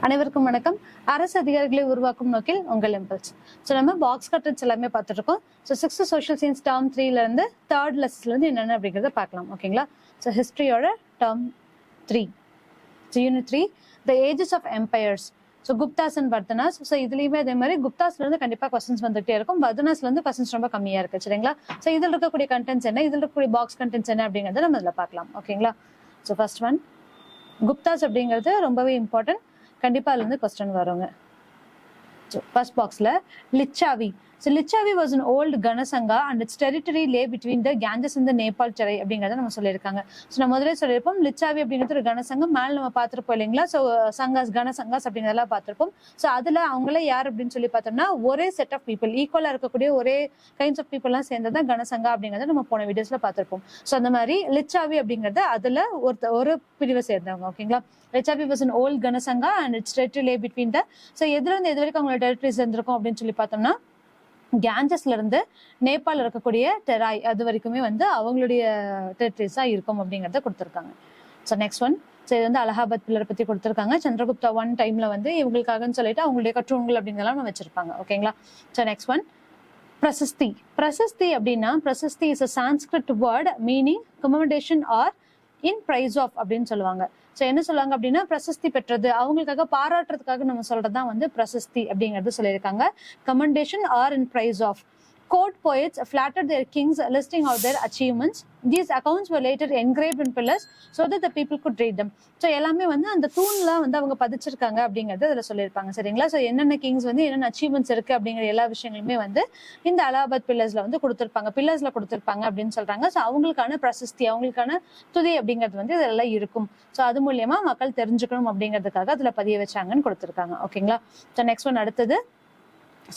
அனைவருக்கும் வணக்கம். அரசு அதிகாரிகளை உருவாக்கும் நோக்கில் உங்கள் இம்பல்ஸ். ஸோ நம்ம பாக்ஸ் கட்டர்ஸ் எல்லாமே பார்த்துட்டு இருக்கோம். So 6th social science term 3ல இருந்து 3rd லெசன்ல இருந்து என்னென்ன அப்படிங்கிறத பார்க்கலாம். ஓகேங்களா? ஸோ ஹிஸ்டரியோட term 3. So unit 3 the ages of empires. So Guptas and Vardhanas. So இதுலயுமே அதே மாதிரி குப்தாஸ்ல இருந்து கண்டிப்பா கொஸ்டின்ஸ் வந்துகிட்டே இருக்கும். வர்தனாஸ்ல இருந்து கொஸ்டின்ஸ் ரொம்ப கம்மியா இருக்கு. சரிங்களா? ஸோ இதில் இருக்கக்கூடிய கண்டென்ட்ஸ் என்ன, இதில் இருக்கக்கூடிய பாக்ஸ் கண்டென்ட்ஸ் என்ன அப்படிங்கறத நம்ம இதில் பார்க்கலாம். ஓகேங்களா? ஸோ ஃபர்ஸ்ட் ஒன் குப்தாஸ் அப்படிங்கிறது ரொம்பவே இம்பார்ட்டன்ட். கண்டிப்பா அதுல இருந்து கொஸ்டின் வருங்க. ஃபர்ஸ்ட் பாக்ஸ்ல Licchavi. So Lichavi was an old Ganasanga and its territory lay between the Ganges and the Nepal terrain அப்படிங்கறத நம்ம சொல்லியிருக்காங்க. ஸோ நம்ம முதல்ல சொல்லியிருப்போம் லிச்சாவி அப்படிங்கிறது ஒரு கனசங்கம். மேல நம்ம பார்த்திருப்போம் இல்லைங்களா? ஸோ சங்காஸ் கனசங்காஸ் அப்படிங்கிறதெல்லாம் பார்த்திருப்போம். ஸோ அதுல அவங்கள யார் அப்படின்னு சொல்லி பார்த்தோம்னா ஒரே செட் ஆஃப் பீப்புள், ஈக்குவலா இருக்கக்கூடிய ஒரே கைண்ட்ஸ் ஆஃப் பீப்புள்லாம் சேர்ந்ததான் கனசங்கா அப்படிங்கறத நம்ம போன வீடியோஸ்ல பார்த்திருப்போம். ஸோ அந்த மாதிரி லிச்சாவி அப்படிங்கறது அதுல ஒரு பிரிவை சேர்ந்தவங்க. ஓகேங்களா? Licchavi was an old Ganasanga and its territory lay between the. So எதுல இருந்து எது வரைக்கும் அவங்களோட டெரிட்டரிஸ் இருந்திருக்கும் அப்படின்னு சொல்லி பார்த்தோம்னா கேஞ்சஸ்ல இருந்து நேபாள் இருக்கக்கூடிய டெராய் அது வரைக்குமே அவங்களுடைய டெரிட்டரிஸா இருக்கும் அப்படிங்கறத கொடுத்திருக்காங்க. So next one. ஸோ இது அலகாபாத் பில்லரை பத்தி கொடுத்திருக்காங்க. சந்திரகுப்தா 1 டைம்ல இவங்களுக்காகன்னு சொல்லிட்டு அவங்களுடைய கற்றூன்கள் அப்படிங்கலாம் வச்சிருப்பாங்க. ஓகேங்களா? So next one Prashasti. Prashasti அப்படின்னா Prashasti is a Sanskrit word meaning commendation or in praise of அப்படின்னு சொல்லுவாங்க. ஸோ என்ன சொல்லுவாங்க அப்படின்னா பிரசஸ்தி பெற்றது, அவங்களுக்காக பாராட்டுறதுக்காக நம்ம சொல்றதுதான் பிரசஸ்தி அப்படிங்கிறது சொல்லியிருக்காங்க. Commendation are in praise of. Court poets flattered their kings listing out their achievements. These accounts were later engraved in pillars so that the people could read them. So எல்லாமே அந்த தூண்ல அவங்க பதிச்சிருக்காங்க அப்படிங்கறது அதுல சொல்லியிருப்பாங்க. சரிங்களா? ஸோ என்னென்ன கிங்ஸ் என்னென்ன achievements இருக்கு அப்படிங்கிற எல்லா விஷயங்களுமே இந்த அலகாபாத் பில்லர்ஸ்ல கொடுத்திருப்பாங்க, பில்லர்ஸ்ல கொடுத்திருப்பாங்க அப்படின்னு சொல்றாங்க. ஸோ அவங்களுக்கான பிரசஸ்தி, அவங்களுக்கான துதி அப்படிங்கிறது இதெல்லாம் இருக்கும். ஸோ அது மூலியமா மக்கள் தெரிஞ்சுக்கணும் அப்படிங்கிறதுக்காக அதுல பதிய வச்சாங்கன்னு கொடுத்திருக்காங்க. ஓகேங்களா? ஸோ நெக்ஸ்ட் ஒன் அடுத்தது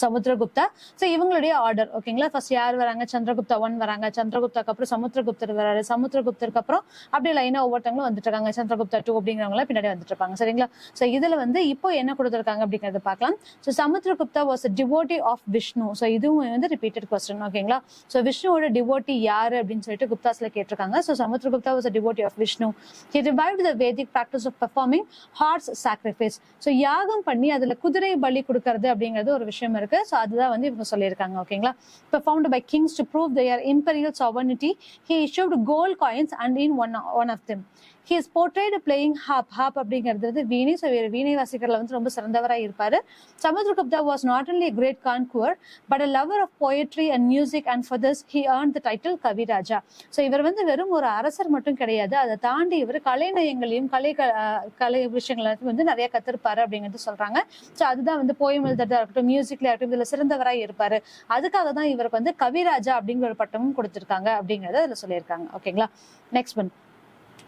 சமுத்திரகுப்தா. ஸோ இவங்களுடைய ஆர்டர். ஓகேங்களா? ஃபர்ஸ்ட் யார் வராங்க? சந்திரகுப்தா 1 வராங்க. சந்திரகுப்தாக்கு அப்புறம் சமுத்திரகுப்தர் வராரு. சமுத்திரகுப்தருக்கு அப்புறம் அப்படியே லைனா ஒவ்வொருத்தவங்களும் வந்துட்டு இருக்காங்க. சந்திரகுப்தா 2 அப்படிங்கிறவங்க பின்னாடி வந்துட்டு இருப்பாங்க. சரிங்களா? ஸோ இதுல இப்போ என்ன கொடுத்துருக்காங்க அப்படிங்கறத பார்க்கலாம். So Samudragupta was a devotee of Vishnu. So இதுவும் ரிப்பீட்டட் கொஸ்டின். ஓகேங்களா? ஸோ விஷ்ணுவோட டிவோட்டி யாரு அப்படின்னு சொல்லிட்டு குப்தாஸ்ல கேட்டிருக்காங்க. So Samudragupta was a devotee of Vishnu. He revived the Vedic practice of performing horse sacrifice. So யாகம் பண்ணி அதுல குதிரை பலி கொடுக்கறது அப்படிங்கிறது ஒரு விஷயம் இருக்கு. சோ அதுதான் இவங்க சொல்லியிருக்காங்க. ஓகேங்களா? performed by kings to prove their imperial sovereignty. He issued gold coins and in one of them he is portrayed playing harp. Harp அப்படிங்கிறது வீணை. ஸோ வீணை வாசிக்கிறதுல ரொம்ப சிறந்தவராக இருப்பாரு. Samudragupta was not only a great conqueror but a lover of poetry and music, and for this he earned the title Kaviraja. So இவர் வெறும் ஒரு அரசர் மட்டும் கிடையாது, அதை தாண்டி இவர் கலை நயங்களையும் கலை விஷயங்களை நிறைய கத்திருப்பாரு அப்படிங்கிறது சொல்றாங்க. ஸோ அதுதான் போயம் எழுதுறதா இருக்கட்டும், மியூசிக்ல இருக்கட்டும், இதுல சிறந்தவராக இருப்பாரு. அதுக்காக தான் இவருக்கு கவிராஜா அப்படிங்கிற ஒரு பட்டமும் கொடுத்திருக்காங்க அப்படிங்கறத அதுல சொல்லியிருக்காங்க. ஓகேங்களா? Next one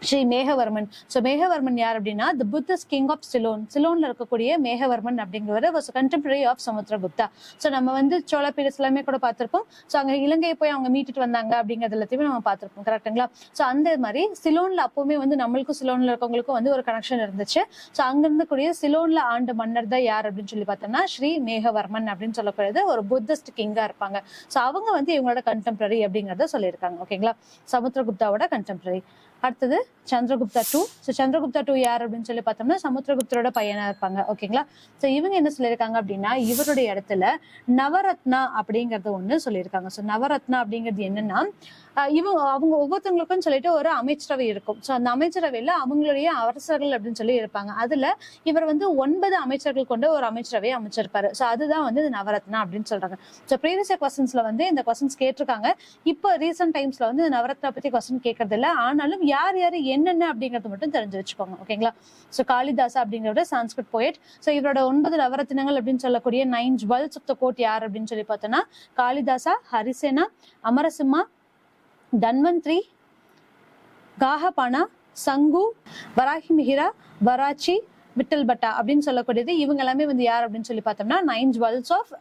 Shri Meghavarman. So Meghavarman யார் அப்படின்னா the Buddhist king of Ceylon. சிலோன்ல இருக்கக்கூடிய மேகவர்மன் அப்படிங்கிறவர் was contemporary of Samudragupta. So நம்ம சோழ பீரியட்ஸ் எல்லாமே கூட பார்த்திருப்போம். ஸோ அங்க இலங்கையை போய் அவங்க மீட்டுட்டு வந்தாங்க அப்படிங்கிறது எல்லாத்தையுமே நம்ம பார்த்திருப்போம். கரெக்டுங்களா? ஸோ அந்த மாதிரி சிலோன்ல அப்பவுமே நம்மளுக்கும் சிலோன்ல இருக்கவங்களுக்கும் ஒரு கனெக்ஷன் இருந்துச்சு. ஸோ அங்க இருந்தக்கூடிய சிலோன்ல ஆண்டு மன்னர் தான் யார் அப்படின்னு சொல்லி பார்த்தோம்னா ஸ்ரீ மேகவர்மன் அப்படின்னு சொல்லக்கூடியது ஒரு புத்திஸ்ட் கிங்கா இருப்பாங்க. ஸோ அவங்க இவங்களோட கண்டெம்பரரி அப்படிங்கறத சொல்லியிருக்காங்க. ஓகேங்களா? சமுத்திரகுப்தாவோட கண்டெம்பரரி. அடுத்தது சந்திரகுப்தா 2. ஸோ சந்திரகுப்தா 2 யார் அப்படின்னு சொல்லி பார்த்தோம்னா சமுத்திரகுப்தரோட பையனா இருப்பாங்க. ஓகேங்களா? ஸோ இவங்க என்ன சொல்லியிருக்காங்க அப்படின்னா இவருடைய இடத்துல நவரத்னா அப்படிங்கறது ஒண்ணு சொல்லியிருக்காங்க. ஸோ நவரத்னா அப்படிங்கிறது என்னன்னா அவங்க ஒவ்வொருத்தவங்களுக்கும் சொல்லிட்டு ஒரு அமைச்சரவை இருக்கும். ஸோ அந்த அமைச்சரவையில அவங்களுடைய அரசர்கள் அப்படின்னு சொல்லி இருப்பாங்க. அதுல இவர் 9 அமைச்சர்கள் கொண்ட ஒரு அமைச்சரவையை அமைச்சிருப்பாரு. ஸோ அதுதான் இந்த நவரத்னா அப்படின்னு சொல்றாங்க. ஸோ ப்ரீவியஸ் கொஸ்டின்ஸ்ல இந்த கொஸ்டின்ஸ் கேட்டிருக்காங்க. இப்போ ரீசெண்ட் டைம்ஸ்ல இந்த நவரத்னா பத்தி கொஸ்டின் கேட்கறது இல்லை. ஆனாலும் யார் யாரு என்னென்ன அப்படிங்கறது மட்டும் தெரிஞ்சு வச்சுக்கோங்க. ஓகேங்களா? ஸோ காளிதாசா அப்படிங்கிறத சான்ஸ்கிரிட் போயட். ஸோ இவரோட 9 நவரத்னங்கள் அப்படின்னு சொல்லக்கூடிய 9 ஜுவல்ஸ் ஆஃப் த கோர்ட் யார் அப்படின்னு சொல்லி பார்த்தோம்னா காளிதாசா, ஹரிசேனா, அமரசிம்மா, தன்வந்திரி, காஹபானா, சங்கு, வராஹி மிஹிரா, வராச்சி, விட்டல் பட்டா அப்படின்னு சொல்லக்கூடியது இவங்க எல்லாமே யார் அப்படின்னு சொல்லி பார்த்தோம்னா 9 ஜுவல்ஸ் ஆஃப்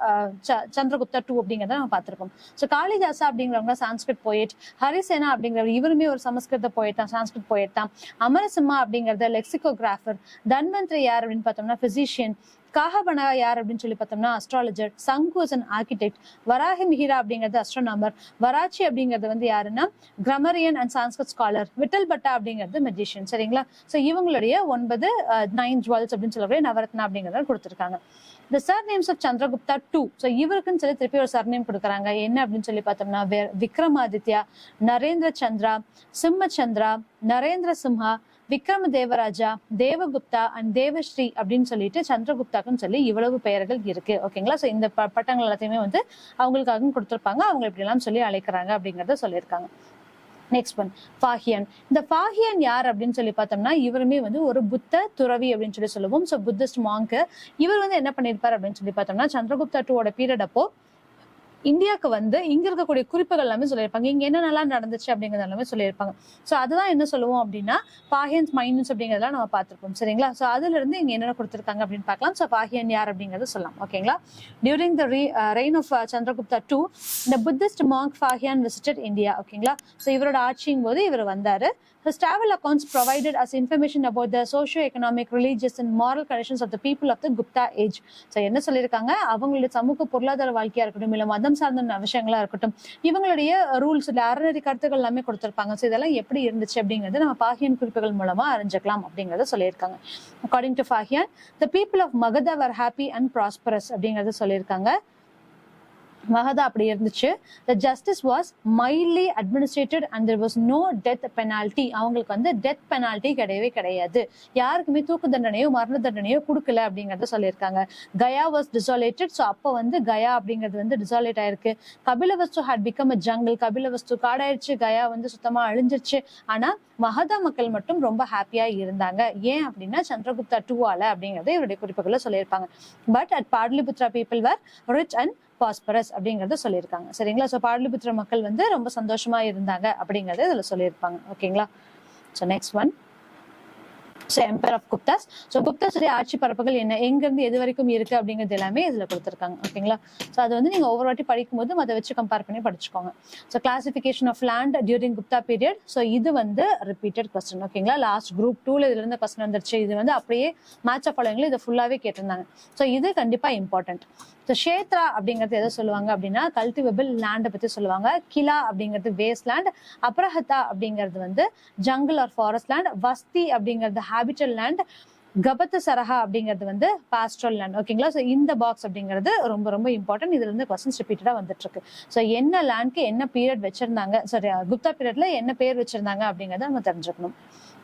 சந்திரகுப்தா 2 அப்படிங்கிறத நம்ம பார்த்திருப்போம். ஸோ காளிதாசா அப்படிங்கிறவங்க சான்ஸ்கிரிட் போயட். ஹரிசேனா அப்படிங்கிறவர் இவருமே ஒரு சமஸ்கிருத போயட் தான், சான்ஸ்கிரிட் போயட் தான். அமரசிம்மா அப்படிங்கறது லெக்சிகோகிராஃபர். தன்வந்திரி யார் அப்படின்னு பார்த்தோம்னா பிசிஷியன். காகபனா யார் அப்படின்னு சொல்லி பார்த்தோம்னா அஸ்ட்ராலஜர், சங்கு is an architect, Varahi Mihira அப்படிங்கிறது அஸ்ட்ரோனாமர், வராச்சி அப்படிங்கிறது வந்து யாருன்னா கிராமரியன் அண்ட் சான்ஸ்கிரிட் ஸ்காலர், விட்டல் பட்டா அப்படிங்கிறது மெஜிஷியன். சரிங்களா? ஸோ இவங்களுடைய 9 ஜுவல்ஸ் அப்படின்னு சொல்லக்கூடிய நவரத்னா அப்படிங்கிறத கொடுத்துருக்காங்க. The surnames of Chandragupta II. So இவருக்குன்னு சொல்லி திருப்பி ஒரு சர்நேம் கொடுக்குறாங்க. என்ன அப்படின்னு சொல்லி பார்த்தோம்னா விக்ரமாதித்யா, நரேந்திர சந்திரா, சிம்மச்சந்திரா, நரேந்திர சிம்ஹா, விக்ரம தேவராஜா, தேவகுப்தா அண்ட் தேவஸ்ரீ அப்படின்னு சொல்லிட்டு சந்திரகுப்தாக்குன்னு சொல்லி இவ்வளவு பெயர்கள் இருக்கு. ஓகேங்களா? ஸோ இந்த பட்டங்கள் எல்லாத்தையுமே வந்து அவங்களுக்காக கொடுத்துருப்பாங்க. அவங்க இப்படி எல்லாம் சொல்லி அழைக்கிறாங்க அப்படிங்கறத சொல்லியிருக்காங்க. Next one Fahien. இந்த ஃபாஹியன் யார் அப்படின்னு சொல்லி பார்த்தோம்னா இவருமே வந்து ஒரு புத்த துறவி அப்படின்னு சொல்லி சொல்லுவோம். So Buddhist Monk. இவர் வந்து என்ன பண்ணிருப்பார் அப்படின்னு சொல்லி பார்த்தோம்னா சந்திரகுப்தா 2 பீரியட் அப்போ இந்தியாவுக்கு வந்து இங்க இருக்கக்கூடிய குறிப்புகள் எல்லாமே சொல்லியிருப்பாங்க. இங்க என்னென்னலாம் நடந்துச்சு அப்படிங்கிறது எல்லாமே சொல்லியிருப்பாங்க. ஸோ அதுதான் என்ன சொல்லுவோம் அப்படின்னா பாஹியன்ஸ் மைனஸ் அப்படிங்கிறதெல்லாம் நம்ம பார்த்திருப்போம். சரிங்களா? ஸோ அதுல இருந்து இங்க என்ன கொடுத்திருக்காங்க அப்படின்னு பார்க்கலாம். ஸோ பாஹியன் யார் அப்படிங்கறத சொல்லலாம். ஓகேங்களா? During the reign of Chandragupta II, the Buddhist monk Fahian visited India. ஓகேங்களா? ஸோ இவரோட ஆட்சியின் போது இவர் வந்தாரு. His travel accounts provided us information about the socio-economic, religious and moral conditions of the people of the Gupta age. So என்ன சொல்லியிருக்காங்க, அவங்களுடைய சமூக பொருளாதார வாழ்க்கையா இருக்கட்டும், இல்ல மதம் சார்ந்த விஷயங்களா இருக்கட்டும், இவங்களுடைய ரூல்ஸ் இல்ல அறநெறி கருத்துக்கள் எல்லாமே கொடுத்திருப்பாங்க. ஸோ இதெல்லாம் எப்படி இருந்துச்சு அப்படிங்கறது நம்ம பாஹியன் குறிப்புகள் மூலமா அறிஞ்சுக்கலாம் அப்படிங்கறத சொல்லியிருக்காங்க. According to Fahian, the people of Magadha were happy and prosperous அப்படிங்கறத சொல்லியிருக்காங்க. மகதா அப்படி இருந்துச்சு. The justice was mildly administrated and there was no death penalty. அவங்களுக்கு வந்து டெத் பெனால்டி கிடையவே கிடையாது. யாருக்குமே தூக்கு தண்டனையோ மரண தண்டனையோ கொடுக்கல அப்படிங்கறத சொல்லியிருக்காங்க. கயா வாஸ் டிசாலேட்டட். ஸோ அப்போ வந்து கயா அப்படிங்கிறது வந்து டிசாலேட் ஆயிருக்கு. Kapilavastu had become a jungle. Kapilavastu காடாயிருச்சு. Gaya வந்து சுத்தமா அழிஞ்சிருச்சு. ஆனா மகதா மக்கள் மட்டும் ரொம்ப ஹாப்பியா இருந்தாங்க. ஏன் அப்படின்னா சந்திரகுப்தா 2 அப்படிங்கறத இவருடைய குறிப்புகளை சொல்லியிருப்பாங்க. But at Pataliputra people were rich and phosphorus அப்படிங்கறத சொல்லியிருக்காங்க. சரிங்களா? ஸோ பாடலிபுத்திர மக்கள் வந்து ரொம்ப சந்தோஷமா இருந்தாங்க அப்படிங்கறத இதுல சொல்லியிருப்பாங்க. ஓகேங்களா? So next one empire of Guptas. So குப்தாஸுடைய ஆட்சி பரப்புகள் என்ன, எங்க இருந்து எது வரைக்கும் இருக்கு அப்படிங்கிறது எல்லாமே இதுல கொடுத்துருக்காங்க. ஓகேங்களா? ஸோ அது வந்து நீங்க ஒவ்வொரு வாட்டி படிக்கும் போது அதை வச்சு கம்பேர் பண்ணி படிச்சுக்கோங்க. So classification of land during Gupta period. So இது வந்து ரிப்பீட்டட் கொஸ்டின். ஓகேங்களா? லாஸ்ட் குரூப் 2ல இதுல இருந்து கொஸ்டின் வந்துருச்சு. இது வந்து அப்படியே மேட்ச் ஆஃப் ஃபாலோயிங்ல இதை ஃபுல்லாவே கேட்டிருந்தாங்க. ஸோ இது கண்டிப்பா இம்பார்ட்டன்ட். ஸோ ஷேத்ரா அப்படிங்கிறது எதை சொல்லுவாங்க அப்படின்னா கல்டிவேபிள் லேண்டை பத்தி சொல்லுவாங்க. கிலா அப்படிங்கிறது வேஸ்ட் லேண்ட், அப்ரஹத்தா அப்படிங்கிறது வந்து ஜங்கிள் ஆர் ஃபாரஸ்ட் லேண்ட், வஸ்தி அப்படிங்கிறது ஹேபிட்டல் லேண்ட், கபத்து சரஹா அப்படிங்கிறது வந்து பாஸ்ட்ரல் லேண்ட். ஓகேங்களா? ஸோ இந்த பாக்ஸ் அப்படிங்கிறது ரொம்ப ரொம்ப இம்பார்ட்டன்ட். இதுல இருந்து கொஸ்டின்ஸ் ரிப்பீட்டடா வந்துட்டு இருக்கு. ஸோ என்ன லேண்ட்க்கு என்ன பீரியட் வச்சிருந்தாங்க, சாரி குப்தா பீரியட்ல என்ன பேர் வச்சிருந்தாங்க அப்படிங்கறத நம்ம தெரிஞ்சுக்கணும்.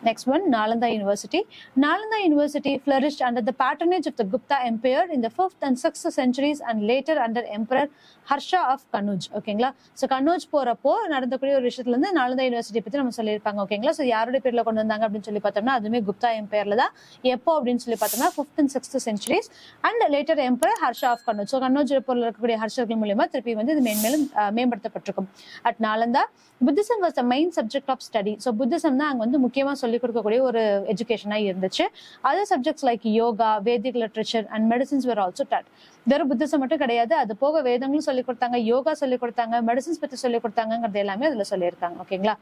Next one, Nalanda University. Nalanda University flourished under the patronage of the Gupta Empire in the 5th and 6th centuries and later under Emperor Harsha of Kannauj. ஓகேங்களா? ஸோ கன்னௌஜ் போறப்போ நடந்தக்கூடிய ஒரு விஷயத்துல இருந்து நாலந்தா யூனிவர்சிட்டி பத்தி நம்ம சொல்லியிருப்பாங்க. ஓகேங்களா? ஸோ யாருடைய பேர்ல கொண்டு வந்தாங்க அப்படின்னு சொல்லி பார்த்தோம்னா அதுவுமே குப்தா எம்பையர்ல தான். எப்போ அப்படின்னு சொல்லி பார்த்தோம்னா 5th and 6th centuries and later Emperor Harsha of Kannauj. So Kannauj போர்ல இருக்கக்கூடிய ஹர்ஷர்கள் மூலியமா திருப்பி வந்து இது மேன்மேலும் மேம்படுத்தப்பட்டிருக்கும். At Nalanda Buddhism was the main subject of study. So Buddhism தான் அங்க வந்து முக்கியமா சொல்லிக் கொடுக்கக்கூடிய ஒரு எஜுகேஷனா இருந்துச்சு. Other subjects like yoga, Vedic literature and medicines were also taught. வெறும் புத்திசம் மட்டும் கிடையாது, அது போக வேதங்களும் சொல்லிக் கொடுத்தாங்க, யோகா சொல்லிக் கொடுத்தாங்க, மெடிசின்ஸ் பத்தி சொல்லிக் கொடுத்தாங்கிறது எல்லாமே அதுல சொல்லியிருக்காங்க. ஓகேங்களா?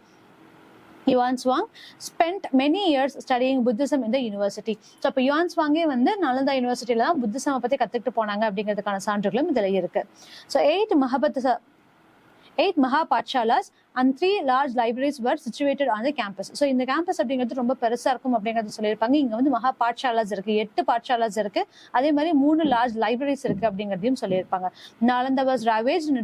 Yuan Zhuang spent many years studying Buddhism in the university. So அப்ப Yuan Zhuang வந்து நாலந்தா யூனிவர்சிட்டியில தான் புத்திசம் பத்தி கத்துக்கிட்டு போனாங்க அப்படிங்கிறதுக்கான சான்றுகளும் இதுல இருக்கு. So 8 Maha Pathshalas and 3 large libraries were situated on the campus. So இந்த கேம்பஸ் அப்படிங்கிறது ரொம்ப பெருசா இருக்கும் அப்படிங்கறது சொல்லியிருப்பாங்க. இங்க வந்து மகா பாட்சாலாஸ் இருக்கு, 8 பாட்சாலாஸ் இருக்கு, அதே மாதிரி 3 லார்ஜ் லைப்ரரிஸ் இருக்கு அப்படிங்கறதையும் சொல்லியிருப்பாங்க. Nalanda was ravaged and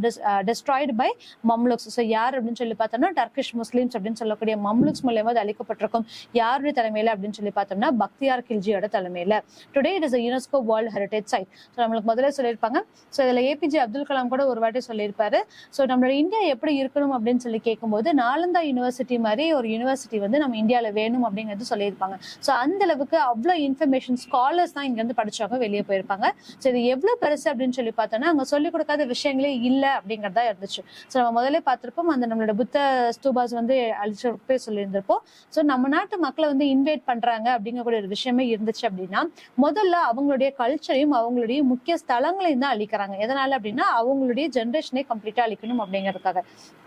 destroyed by Mamluks. So யார் அப்படின்னு சொல்லி பார்த்தோம்னா டர்கிஷ் முஸ்லிம்ஸ் அப்படின்னு சொல்லக்கூடிய மம்லுக்ஸ் மூலமா அது அழிக்கப்பட்டிருக்கும். யாருடைய தலைமையில அப்படின்னு சொல்லி பார்த்தோம்னா பக்தியார் கில்ஜியோட தலைமையில. Today it is a UNESCO World Heritage Site. So நம்மளுக்கு முதல்ல சொல்லியிருப்பாங்க. ஸோ இதுல ஏபிஜே அப்துல் கலாம் கூட ஒரு வாட்டி சொல்லியிருப்பாரு. ஸோ நம்மளோட இந்தியா எப்படி இருக்கணும் அப்படின்னு சொல்லி கேட்கும்போது நாலந்தா யூனிவர்சிட்டி மாதிரி ஒரு யூனிவர்சிட்டி வந்து நம்ம இந்தியாவில வேணும் அப்படிங்கிறது சொல்லியிருப்பாங்க. ஸோ அந்த அளவுக்கு அவ்வளவு இன்ஃபர்மேஷன் ஸ்காலர்ஸ் தான் இங்க இருந்து படிச்சவங்க வெளியே போயிருப்பாங்க. ஸோ இது எவ்வளவு பெருசு அப்படின்னு சொல்லி பார்த்தோம்னா அங்க சொல்லிக் கொடுக்காத விஷயங்களே இல்லை அப்படிங்கறதா இருந்துச்சு. ஸோ நம்ம முதல்ல பார்த்திருப்போம், அந்த நம்மளோட புத்த ஸ்தூபாஸ் வந்து அழிச்சே சொல்லியிருந்திருப்போம். ஸோ நம்ம நாட்டு மக்களை வந்து இன்வைட் பண்றாங்க அப்படிங்கக்கூடிய ஒரு விஷயமே இருந்துச்சு அப்படின்னா முதல்ல அவங்களுடைய கல்ச்சரையும் அவங்களுடைய முக்கிய ஸ்தலங்களையும் தான் அழிக்கிறாங்க. எதனால அப்படின்னா அவங்களுடைய ஜென்ரேஷனே கம்ப்ளீட்டா அழிக்கணும் அப்படிங்கிறதுக்காக.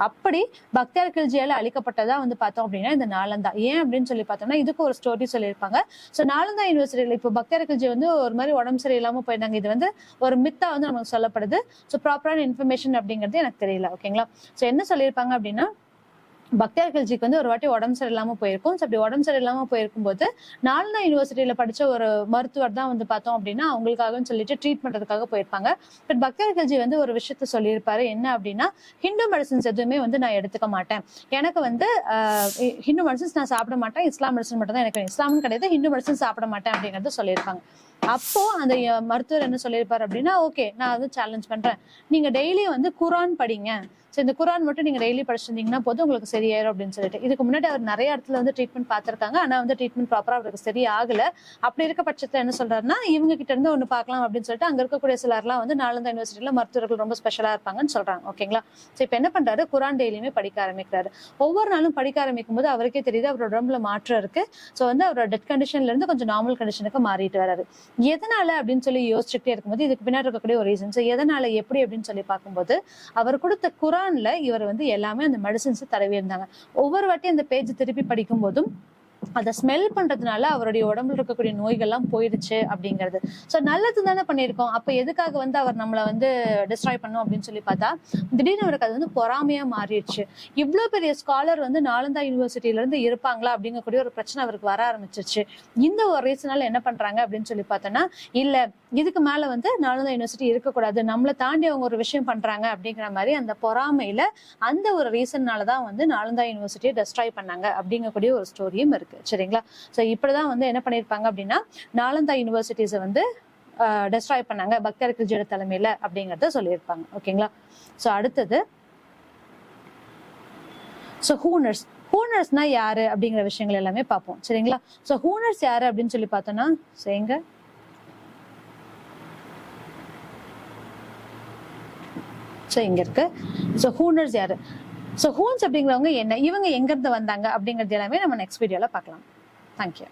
அப்படி பக்தியார் கில்ஜியால அழிக்கப்பட்டதா வந்து பார்த்தோம் அப்படின்னா இந்த நாலந்தா. ஏன் அப்படின்னு சொல்லி பார்த்தோம்னா இதுக்கு ஒரு ஸ்டோரி சொல்லியிருப்பாங்க. ஸோ நாலந்தா யூனிவர்சிட்டியில இப்போ பக்தியார் கில்ஜி வந்து ஒரு மாதிரி உடம்பு சரியில்லாம போயிருந்தாங்க. இது வந்து ஒரு மித்தா வந்து நமக்கு சொல்லப்படுது. ஸோ ப்ராப்பரான இன்ஃபர்மேஷன் அப்படிங்கிறது எனக்கு தெரியல. ஓகேங்களா. ஸோ என்ன சொல்லியிருப்பாங்க அப்படின்னா பக்தியார் கில்ஜிக்கு வந்து ஒரு வாட்டி உடம்பு சரியில்லாம போயிருக்கும். அப்படி உடம்பு சரியில்லாம போயிருக்கும் போது நாலந்தா யூனிவர்சிட்டியில படிச்ச ஒரு மருத்துவர் தான் வந்து பார்த்தோம் அப்படின்னா அவங்களுக்காக சொல்லிட்டு ட்ரீட் பண்றதுக்காக போயிருப்பாங்க. பட் பக்தியார் கில்ஜி வந்து ஒரு விஷயத்த சொல்லியிருப்பாரு. என்ன அப்படின்னா ஹிந்து மெடிசன்ஸ் எதுவுமே வந்து நான் எடுத்துக்க மாட்டேன். எனக்கு வந்து ஹிந்து மெடிசன்ஸ் நான் சாப்பிட மாட்டேன். இஸ்லாம் மெடிசன் மட்டும் தான் எனக்கு இஸ்லாமும் கிடையாது, ஹிந்து மெடிசன் சாப்பிட மாட்டேன் அப்படிங்கறத சொல்லியிருப்பாங்க. அப்போ அந்த மருத்துவர் என்ன சொல்லியிருப்பாரு அப்படின்னா ஓகே நான் வந்து சேலஞ்ச் பண்றேன், நீங்க டெய்லி வந்து குரான் படிங்க. ஸோ இந்த குரான் மட்டும் நீங்க டெய்லி படிச்சிருந்தீங்கன்னா போதும் உங்களுக்கு சரியாயிரும் அப்படின்னு சொல்லிட்டு. இதுக்கு முன்னாடி அவர் நிறைய இடத்துல வந்து ட்ரீட்மெண்ட் பார்த்திருக்காங்க. ஆனா வந்து ட்ரீட்மெண்ட் ப்ராப்பரா அவருக்கு சரியாகல. அப்படி இருக்க பட்சத்துல என்ன சொல்றாருன்னா இவங்க கிட்ட இருந்து ஒண்ணு பார்க்கலாம் அப்படின்னு சொல்லிட்டு அங்க இருக்கக்கூடிய சிலர்லாம் வந்து நாலந்தா யூனிவர்சிட்டியில மருத்துவர்கள் ரொம்ப ஸ்பெஷலா இருப்பாங்கன்னு சொல்றாங்க. ஓகேங்களா. ஸோ இப்ப என்ன பண்றாரு, குரான் டெய்லியுமே படிக்க ஆரம்பிக்கிறாரு. ஒவ்வொரு நாளும் படிக்க ஆரம்பிக்கும் போது அவருக்கே தெரியுது அவரோட உடம்புல மாற்றம் இருக்கு. ஸோ வந்து அவரோட டெட் கண்டிஷன்ல இருந்து கொஞ்சம் நார்மல் கண்டிஷனுக்கு மாறிட்டு வராரு. எதனால அப்படின்னு சொல்லி யோசிச்சுட்டே இருக்கும்போது இதுக்கு பின்னாடி இருக்கக்கூடிய ஒரு ரீசன். ஸோ எதனால எப்படி அப்படின்னு சொல்லி பார்க்கும்போது அவர் கொடுத்த குரான்ல இவர் வந்து எல்லாமே அந்த மெடிசின்ஸ் தடவி இருந்தாங்க. ஒவ்வொரு வாட்டி அந்த பேஜ் திருப்பி படிக்கும் போதும் அதை ஸ்மெல் பண்றதுனால அவருடைய உடம்புல இருக்கக்கூடிய நோய்கள்லாம் போயிடுச்சு அப்படிங்கிறது. சோ நல்லது தானே பண்ணியிருக்கோம். அப்ப எதுக்காக வந்து அவர் நம்மளை வந்து டிஸ்ட்ராய் பண்ணும் அப்படின்னு சொல்லி பார்த்தா திடீர்னு அவருக்கு அது வந்து பொறாமையா மாறிடுச்சு. இவ்வளவு பெரிய ஸ்காலர் வந்து நாலந்தா யூனிவர்சிட்டியில இருந்து இருப்பாங்களா அப்படிங்கக்கூடிய ஒரு பிரச்சனை அவருக்கு வர ஆரம்பிச்சிருச்சு. இந்த ஒரு ரீசனால என்ன பண்றாங்க அப்படின்னு சொல்லி பார்த்தோம்னா இல்ல இதுக்கு மேல வந்து நாலந்தா யூனிவர்சிட்டி இருக்கக்கூடாது, நம்மளை தாண்டி அவங்க ஒரு விஷயம் பண்றாங்க அப்படிங்கிற மாதிரி அந்த பொறாமையில அந்த ஒரு ரீசன்னாலதான் வந்து நாலந்தா யூனிவர்சிட்டியை டெஸ்ட்ராய் பண்ணாங்க அப்படிங்கக்கூடிய ஒரு ஸ்டோரியும் இருக்கு. சரிங்களா. சோ இப்படிதான் வந்து என்ன பண்ணிருப்பாங்க அப்படின்னா நாலந்தா யூனிவர்சிட்டிஸை வந்து டெஸ்ட்ராய் பண்ணாங்க பக்தியார் கில்ஜியோட தலைமையில அப்படிங்கறத சொல்லியிருப்பாங்க. ஓகேங்களா. சோ அடுத்தது சோ ஹூனர்ஸ். ஹூனர்ஸ்னா யாரு அப்படிங்கிற விஷயங்கள் எல்லாமே பார்ப்போம். சரிங்களா. சோ ஹூனர்ஸ் யாரு அப்படின்னு சொல்லி பார்த்தோம்னா எங்க இங்க இருக்கு. சோ ஹூனர்ஸ் யாரு, சோ ஹூன்ஸ் அப்படிங்கிறவங்க என்ன, இவங்க எங்க இருந்து வந்தாங்க அப்படிங்கறது எல்லாமே நம்ம நெக்ஸ்ட் வீடியோல பார்க்கலாம். தேங்க்யூ.